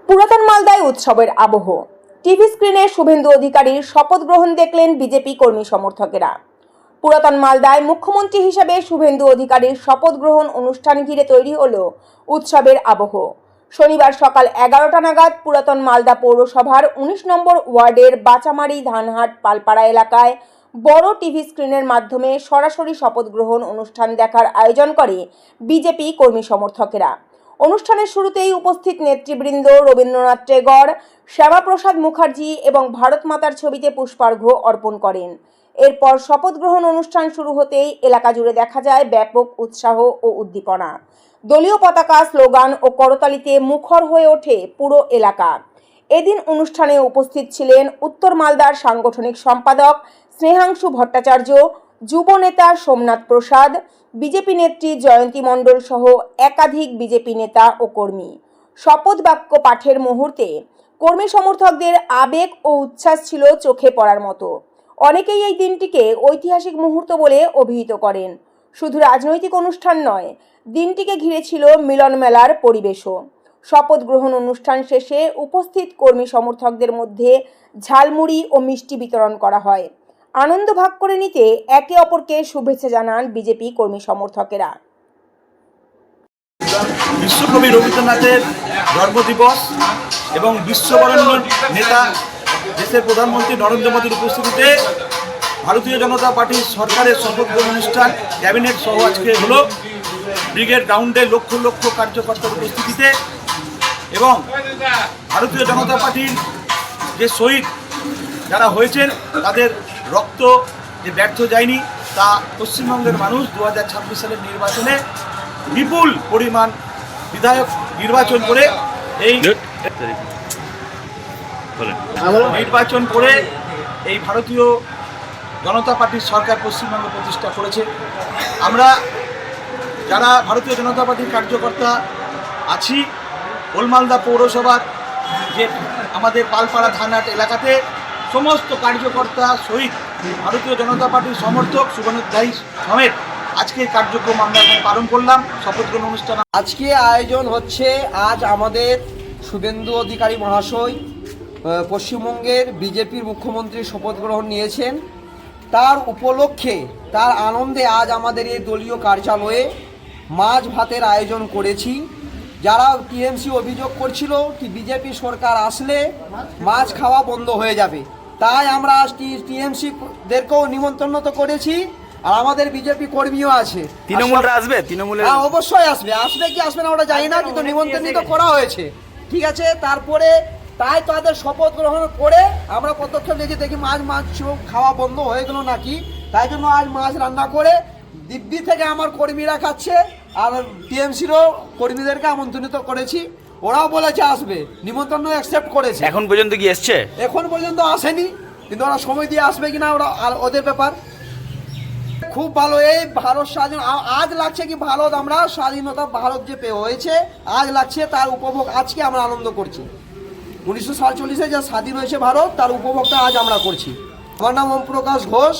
পুরাতন মালদায় উৎসবের আবহ। টিভি স্ক্রিনে শুভেন্দু অধিকারীর শপথ গ্রহণ দেখলেন বিজেপি কর্মী সমর্থকেরা। পুরাতন মালদায় মুখ্যমন্ত্রী হিসেবে শুভেন্দু অধিকারীর শপথ গ্রহণ অনুষ্ঠান ঘিরে তৈরি হলো উৎসবের আবহ। শনিবার সকাল 11টা নাগাদ পুরাতন মালদা পৌরসভার 19 নম্বর ওয়ার্ডের বাচামারি ধানহাট পালপাড়া এলাকায় বড় টিভি স্ক্রিনের মাধ্যমে সরাসরি শপথ গ্রহণ অনুষ্ঠান দেখার আয়োজন করে বিজেপি কর্মী সমর্থকেরা। অনুষ্ঠানের শুরুতেই উপস্থিত নেতৃবৃন্দ রবীন্দ্রনাথ টেগর, শ্যামাপ্রসাদ মুখার্জি এবং ভারত মাতার ছবিতে পুষ্পার্ঘ্য অর্পণ করেন। এরপর শপথ গ্রহণ অনুষ্ঠান শুরু হতেই এলাকা জুড়ে দেখা যায় ব্যাপক উৎসাহ ও উদ্দীপনা। দলীয় পতাকা, স্লোগান ও করতালিতে মুখর হয়ে ওঠে পুরো এলাকা। এদিন অনুষ্ঠানে উপস্থিত ছিলেন উত্তর মালদার সাংগঠনিক সম্পাদক স্নেহাংশু ভট্টাচার্য, যুব নেতা সোমনাথ প্রসাদ, বিজেপি নেত্রী জয়ন্তী মণ্ডল সহ একাধিক বিজেপি নেতা ও কর্মী। শপথ বাক্য পাঠের মুহূর্তে কর্মী সমর্থকদের আবেগ ও উচ্ছ্বাস ছিল চোখে পড়ার মতো। অনেকেই এই দিনটিকে ঐতিহাসিক মুহূর্ত বলে অভিহিত করেন। শুধু রাজনৈতিক অনুষ্ঠান নয়, দিনটিকে ঘিরে ছিল মিলন মেলার পরিবেশও। শপথ গ্রহণ অনুষ্ঠান শেষে উপস্থিত কর্মী সমর্থকদের মধ্যে ঝালমুড়ি ও মিষ্টি বিতরণ করা হয়। আনন্দ ভাগ করে নিতে একে অপরকে শুভেচ্ছা জানান বিজেপি কর্মী সমর্থকেরা। বিশ্বকবি রবীন্দ্রনাথের জন্মদিবস এবং বিশ্ববরেণ্য নেতা দেশের প্রধানমন্ত্রী নরেন্দ্র মোদীর উপস্থিতিতে ভারতীয় জনতা পার্টির সরকারের শপথ গ্রহণ অনুষ্ঠান ক্যাবিনেট সহ আজকে হলো ব্রিগেড গ্রাউন্ডে লক্ষ লক্ষ কার্যকর্তার উপস্থিতিতে। এবং ভারতীয় জনতা পার্টির যে শহীদ যারা হয়েছেন তাদের রক্ত যে ব্যর্থ যায়নি তা পশ্চিমবঙ্গের মানুষ 2026 সালের নির্বাচনে বিপুল পরিমাণ বিধায়ক নির্বাচন করে এই ভারতীয় জনতা পার্টির সরকার পশ্চিমবঙ্গে প্রতিষ্ঠা করেছে। আমরা যারা ভারতীয় জনতা পার্টির কার্যকর্তা আছি, ওলমালদা পৌরসভার যে আমাদের পালপাড়া থানাট এলাকাতে সমস্ত কার্যকর্তা সহিত ভারতীয় জনতা পার্টির সমর্থক শুভেন্দুদাই সমেত আজকে কার্যক্রম আমরা এখন পালন করলাম। শপথ গ্রহণ অনুষ্ঠান আজকে আয়োজন হচ্ছে। আজ আমাদের শুভেন্দু অধিকারী মহাশয় পশ্চিমবঙ্গের বিজেপির মুখ্যমন্ত্রীর শপথ গ্রহণ নিয়েছেন। তার উপলক্ষে, তার আনন্দে আজ আমাদের এই দলীয় কার্যালয়ে মাছ ভাতের আয়োজন করেছি। যারা টিএমসি অভিযোগ করছিল কি বিজেপি সরকার আসলে মাছ খাওয়া বন্ধ হয়ে যাবে, তাই আমরা আজ টিএমসিদেরকেও নিমন্ত্রণ তো করেছি। আর আমাদের বিজেপি কর্মীও আছে। তৃণমূলরা আসবে? তৃণমূলের অবশ্যই আসবে। আসবে কি আসবে না ওটা জানি না, কিন্তু নিমন্ত্রণ করা হয়েছে। ঠিক আছে, তারপরে তাই তাদের শপথ গ্রহণ করে আমরা পদক্ষেপ নিয়েছি। দেখি মাছ খাওয়া বন্ধ হয়ে গেল নাকি, তাই জন্য আজ মাছ রান্না করে দিব্যি থেকে আমার কর্মীরা খাচ্ছে। আর টিএমসিরও কর্মীদেরকে আমন্ত্রিত করেছি, ওরাও বলেছে আসবে, নিমন্ত্রণ অ্যাকসেপ্ট করেছে। এখন পর্যন্ত কি এসছে? এখন পর্যন্ত আসেনি, কিন্তু ওরা সময় দিয়ে আসবে কিনা ওরা আর ওদের ব্যাপার। খুব ভালো, এই ভারত স্বাধীন আজ লাগছে কি ভারত, আমরা স্বাধীনতা ভারত যে হয়েছে আজ লাগছে, তার উপভোগ আজকে আমরা আনন্দ করছি। 1947-এ যা স্বাধীন হয়েছে ভারত, তার উপভোগটা আজ আমরা করছি। আমার নাম ওম প্রকাশ ঘোষ।